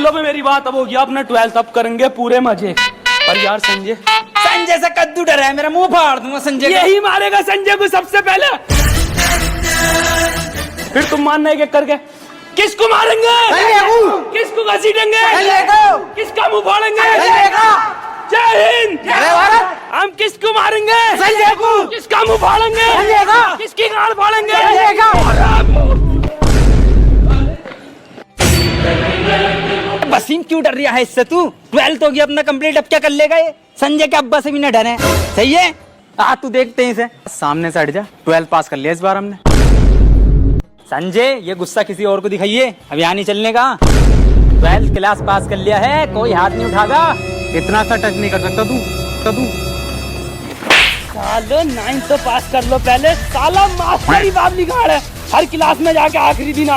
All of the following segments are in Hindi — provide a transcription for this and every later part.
सालों में मेरी बात अब होगी, अपना 12th अब करेंगे पूरे मजे। पर यार संजय से कद्दू डरा है, मेरा मुंह फाड़ दूंगा संजय। यही मारेगा संजय को सबसे पहले, फिर तुम मानना एक एक करके। किसको मारेंगे? किसको घसीटेंगे? किसका मुंह फाड़ेंगे? जय हिंद, जय भारत। हम किसको मारेंगे? संजय को। किसका मुंह फाड़ेंगे? किसकी गांड फाड़ेंगे? वसीम क्यों डर रहा है इससे? तू 12th हो गया अपना कंप्लीट, अब क्या कर लेगा ये? संजय के अब्बा से भी न डरे, सही है? आ तू देखते हैं इसे, सामने से हट जा। 12th पास कर लिया इस बार हमने। संजय ये गुस्सा किसी और को दिखाइए, अब यहाँ नहीं चलने का। 12th क्लास पास कर लिया है, कोई हाथ नहीं उठागा। इतना सा टच नहीं कर सकता तू। सालो 9th तो पास कर लो पहले, साला मास्टर ही बाप निकाल है। हर क्लास में जाके आखिरी दिन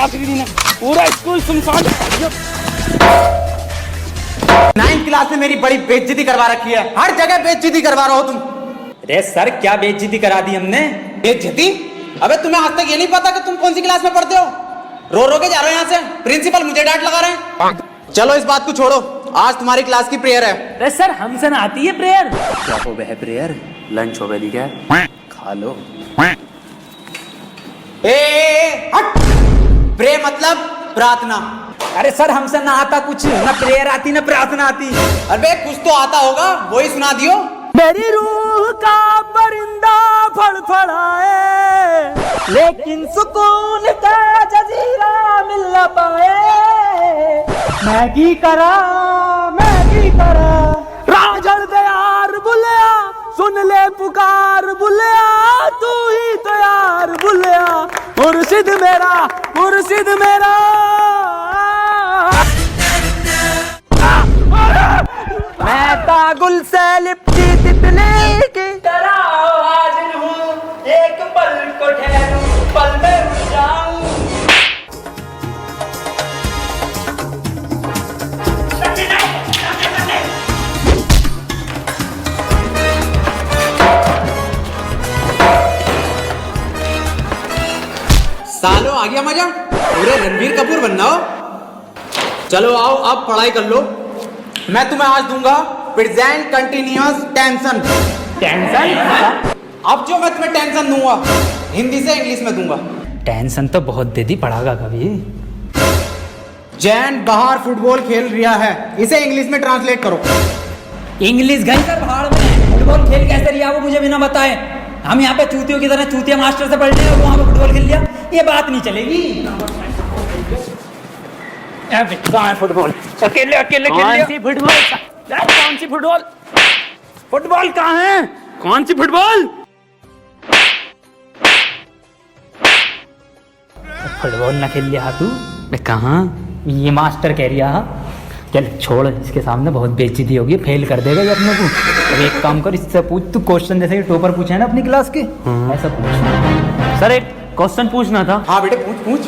पूरा स्कूल सुनसान। 9th क्लास में मेरी बड़ी बेइज्जती करवा रखी है, हर जगह बेइज्जती करवा रहे हो तुम। अरे सर क्या बेइज्जती करा दी हमने? बेइज्जती? अबे तुम्हें आज तक ये नहीं पता कि तुम कौन सी क्लास में पढ़ते हो? रो के जा रहे हो यहाँ से, प्रिंसिपल मुझे डांट लगा रहे हैं। चलो इस बात को छोड़ो, आज तुम्हारी क्लास की प्रेयर है। अरे सर हमसे ना आती है प्रेयर। क्या हो बे प्रेयर? लंच हो गई क्या? खा लो। हट। प्रे मतलब प्रार्थना। अरे सर हमसे ना आता कुछ, ना प्रेयर आती ना प्रार्थना आती। अरे कुछ तो आता होगा, वही सुना दियो। मेरी रूह का परिंदा फड़फड़ाए, लेकिन सुकून का जजीरा मिल न पाए। मैगी करा राजड़ दे यार बुलिया, सुन ले पुकार बुलिया, तू ही तो यार बुलिया, मुर्शिद मेरा। मैं तागुल से लिपटी तितली की तरह हाजिर हूँ, एक पल को ठहरूं, पल में उड़ जाऊं। सालो आ गया मजा, पूरे रणबीर कपूर बनना हो। चलो आओ अब पढ़ाई कर लो। मैं तुम्हें आज दूंगा प्रेजेंट कंटिन्यूअस टेंशन। अब जो मैं तुम्हें टेंशन दूंगा, हिंदी से इंग्लिश में दूंगा। टेंशन तो बहुत दे दी, पढ़ागा कभी। जैन बाहर फुटबॉल खेल रहा है, इसे इंग्लिश में ट्रांसलेट करो। इंग्लिश गई सर भाड़ में, फुटबॉल खेल कैसे रिया वो मुझे बिना बताए। हम यहाँ पे चूतियों की तरह चूतिया मास्टर से पढ़ रहे हैं और वहाँ पे फुटबॉल खेल लिया, ये बात नहीं चलेगी। फुटबॉल अकेले खेल लिया। कौन सी फुटबॉल कहाँ है? कौन सी फुटबॉल ना खेल लिया तू? कहाँ? ये मास्टर कह रहा। चल छोड़, इसके सामने बहुत बेइज्जती होगी, फेल कर देगा ये अपने को। अब एक काम कर, इससे पूछ तू क्वेश्चन, जैसे कि टॉपर पूछे है ना अपनी क्लास के, ऐसा पूछ। सर एक क्वेश्चन पूछना था। हाँ बेटे पूछ।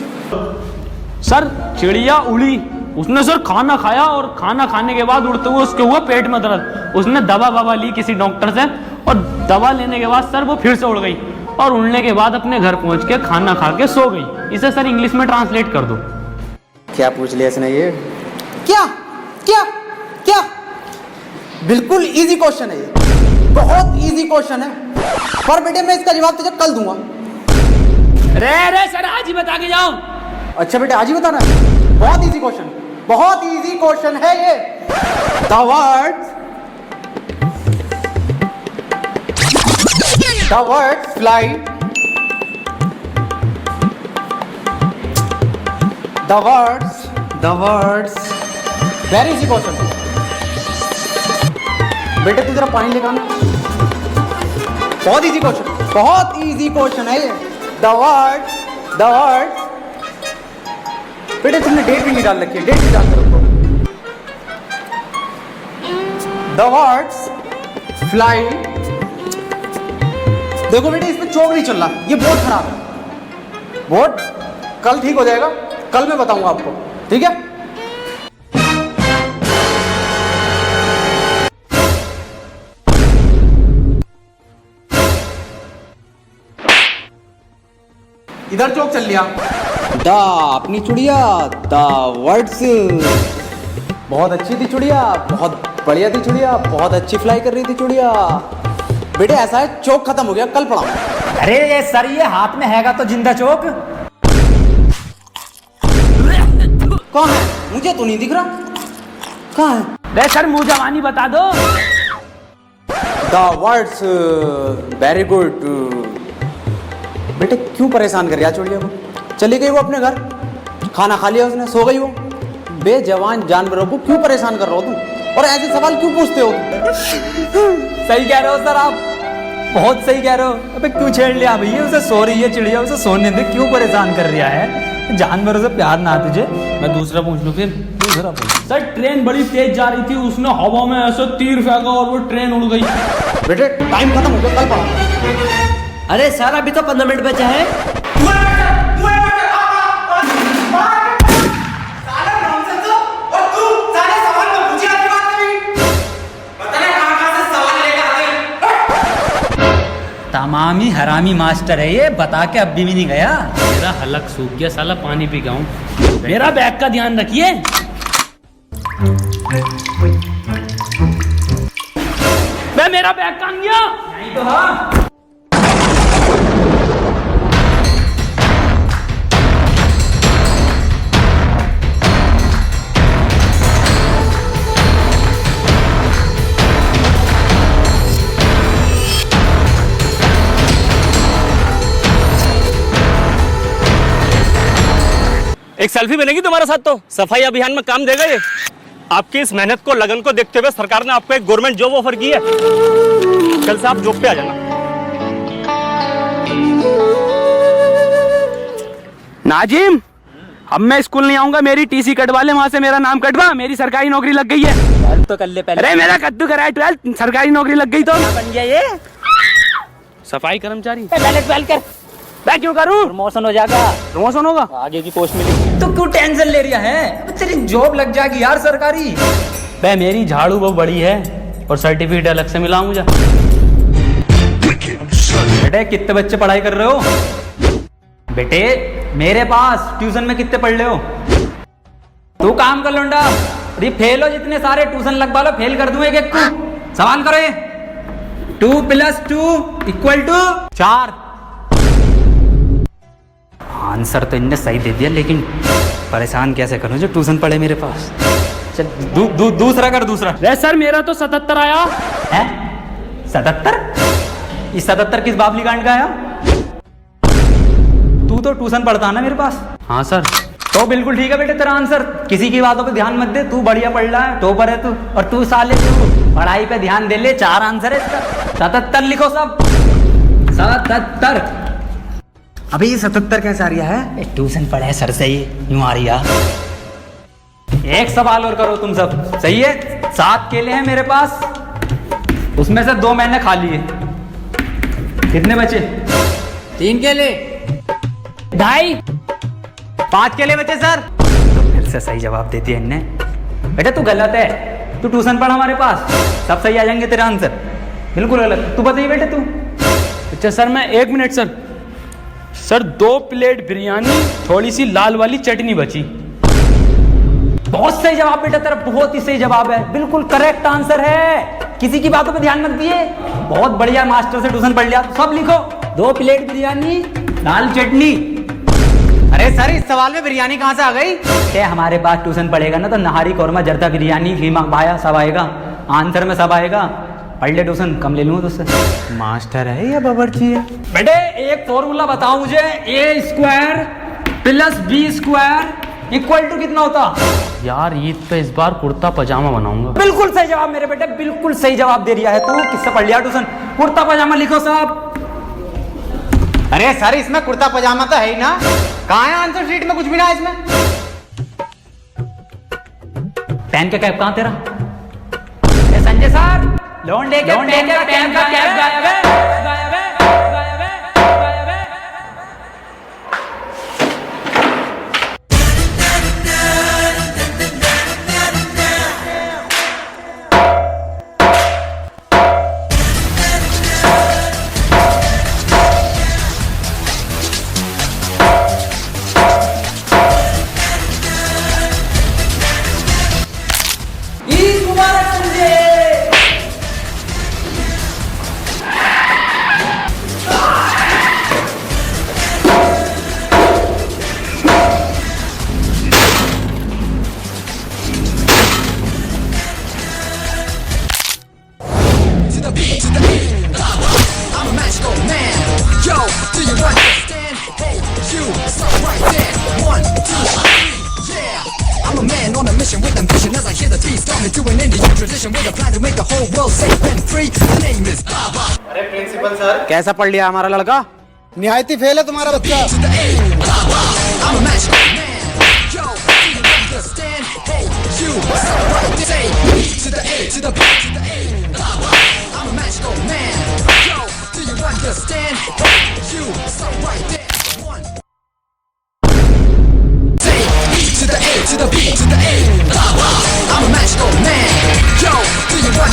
सर चिड़िया उड़ी, उसने सर खाना खाया और खाना खाने के बाद उड़ते हुए उसके हुआ पेट में दर्द। उसने दवा ली किसी डॉक्टर से, और दवा लेने के बाद सर वो फिर से उड़ गई, और उड़ने के बाद अपने घर पहुंच के खाना खा के सो गई। इसे सर इंग्लिश में ट्रांसलेट कर दो। क्या पूछ लिया इसने ये? क्या बिल्कुल इजी क्वेश्चन है ये, बहुत इजी क्वेश्चन है। पर बेटे मैं इसका जवाब तुझे कल दूंगा। रे सर आज ही बता के जाओ। अच्छा बेटे आज ही बताना है? बहुत इजी क्वेश्चन है ये। The words fly, the words very easy question. बेटे तू जरा पानी लेकर आना। बहुत इजी क्वेश्चन है ये। The words बेटे तुमने डेट भी नहीं डाल रखी है, डेट भी डाल कर रखो। The words fly। देखो बेटे इसमें चौक नहीं चल रहा, ये बोर्ड खराब है। बोर्ड कल ठीक हो जाएगा, कल मैं बताऊंगा आपको, ठीक है? इधर चौक चल लिया। दा अपनी चुड़िया, द वर्ड्स बहुत अच्छी थी चिड़िया, बहुत बढ़िया थी चिड़िया, बहुत अच्छी फ्लाई कर रही थी चिड़िया। बेटे ऐसा है, चौक खत्म हो गया, कल पढ़ाऊंगा। अरे ये सर, ये हाथ में हैगा तो जिंदा चौक। कहाँ है? मुझे तो नहीं दिख रहा। कहाँ है? रे सर मुंह जवानी बता दो। The words very good. बेटे क्यों परेशान कर रहा चिड़िया को? चली गई वो अपने घर, खाना खा लिया उसने, सो गई वो। बेजवान जानवरों को क्यों परेशान कर रहे हो तुम, और ऐसे सवाल क्यों पूछते हो? सही कह रहे हो सर आप, बहुत सही कह रहे हो। अबे क्यों छेड़ लिया भैया, उसे सो रही है चिड़िया, उसे सोने दे, क्यों परेशान कर रहा है? जानवरों से प्यार ना तुझे? मैं दूसरा पूछ लूं फिर। दूसरा पूछ सर, ट्रेन बड़ी तेज जा रही थी, उसने हवा में ऐसे तीर फेंका और वो ट्रेन उड़ गई। बेटे टाइम खत्म हो गया, कल पढ़ाऊंगा। अरे सर अभी तो 15 मिनट बचा है। तमामी हरामी मास्टर है ये, बता के अब भी नहीं गया। मेरा हलक सूख गया साला, पानी पी गया हूं। मेरा बैग का ध्यान रखिए। मैं मेरा बैग कहाँ गया? नहीं तो हाँ। एक सेल्फी बनेगी तुम्हारे साथ तो सफाई अभियान में काम देगा ये। आपकी इस मेहनत को, लगन को देखते हुए सरकार ने आपको एक गवर्नमेंट जॉब ऑफर की है। कल से आप जॉब पे आ जाना। नाजिम, अब मैं स्कूल नहीं आऊंगा, मेरी टीसी कटवा ले, वहां से मेरा नाम कटवा, मेरी सरकारी नौकरी लग गई है। तो कर ले पहले। अरे मेरा कद्दू कराया 12th, सरकारी नौकरी लग गई तो बन गया ये सफाई कर्मचारी। पहले 12 कर, मैं क्यों करूं? प्रमोशन हो जाएगा, प्रमोशन होगा। आगे की पोस्ट मिलेगी। तो क्यों टेंशन ले रहा है? अबे तेरी जॉब लग जाएगी यार सरकारी। बे मेरी झाड़ू बहुत बड़ी है और सर्टिफिकेट अलग से मिला मुझे। बेटे कितने बच्चे पढ़ाई कर रहे हो? बेटे मेरे पास ट्यूशन में कितने पढ़ रहे हो? तू काम कर लौंडा, अरे फेल हो जितने सारे ट्यूशन लगवा लो, फेल कर दूं एक एक को। सवाल करो ये। 2 + 2 = 4। आंसर तो इनने सही दे दिया, लेकिन परेशान कैसे करूं जो ट्यूशन पढ़े मेरे पास। चल दूसरा कर, दूसरा। रे सर मेरा तो 77 आया है। 77? इस 77 किस बाबली कांड का आया? तू तो ट्यूशन पढ़ता है ना मेरे पास? हाँ सर। तो बिल्कुल ठीक है बेटे तेरा आंसर, किसी की बातों पे ध्यान मत दे, तू बढ़िया पढ़ रहा है, टॉपर है तू। और तू साले तू पढ़ाई पे ध्यान दे ले। 4 आंसर है इसका। 77 लिखो सब। 77। अभी ये 77 कैसे आ रहा है? ट्यूशन पढ़े सर से ही यूं आ रही है। एक सवाल और करो तुम सब, सही है? 7 केले हैं मेरे पास, उसमें से 2 मैंने खा लिए, कितने बचे? 3 केले। 2.5। 5 केले बचे सर। तो फिर से सही जवाब देती है इनने। बेटा तू गलत है, तू ट्यूशन पढ़ हमारे पास, सब सही आ जाएंगे तेरे आंसर। बिल्कुल गलत। तू बताइए बेटे तू। अच्छा सर, मैं 1 minute sir. Sir 2 plate biryani, थोड़ी सी लाल वाली चटनी बची। बहुत सही जवाब बेटा तेरा, बहुत ही सही जवाब है, बिल्कुल करेक्ट आंसर है। किसी की बातों पे ध्यान मत दिए, बहुत बढ़िया मास्टर से ट्यूशन पढ़ लिया। तो सब लिखो, 2 प्लेट बिरयानी, लाल चटनी। अरे सर इस सवाल में बिरयानी कहाँ से आ गई? हमारे पास ट्यूशन पढ़ेगा ना तो नहारी कौरमा, जर्दा बिरयानी, कीमा भाया सब आएगा, आंसर में सब आएगा। पढ़ ले ट्यूशन, कम ले लूंगा तुझसे। मास्टर है या बावर्ची है? बेटे एक फॉर्मूला बताओ मुझे, A² + B² = कितना होता? यार ईद पे इस बार कुर्ता पजामा बनाऊंगा। बिल्कुल सही जवाब मेरे बेटे, बिल्कुल सही जवाब दे रहा है तू। किससे पढ़ लिया ट्यूशन? कुर्ता पजामा लिखो सब। अरे सर इसमें कुर्ता पजामा तो है ही ना, कहाँ है आंसर शीट में? कुछ भी ना है इसमें। पेन का कैप कहाँ तेरा? संजय सर, लोन लेके पेन का कैप गायब है। so right there. 1, 2, 3, yeah. I'm a man on a mission with ambition as I hear the beat start me doing in the new tradition with a plan to make the whole world safe and free. The name is Baba. कैसा पढ़ लिया हमारा लड़का? निहायती फेल है तुम्हारा बच्चा। To the A, Baba. I'm a magical man. Yo, do you understand? Hey, you, so right there. Say B to the A to the B to the A, Baba. I'm a magical man. Yo, do you understand? Hey, you, so right there. 1. Say B to the A to the B to the A.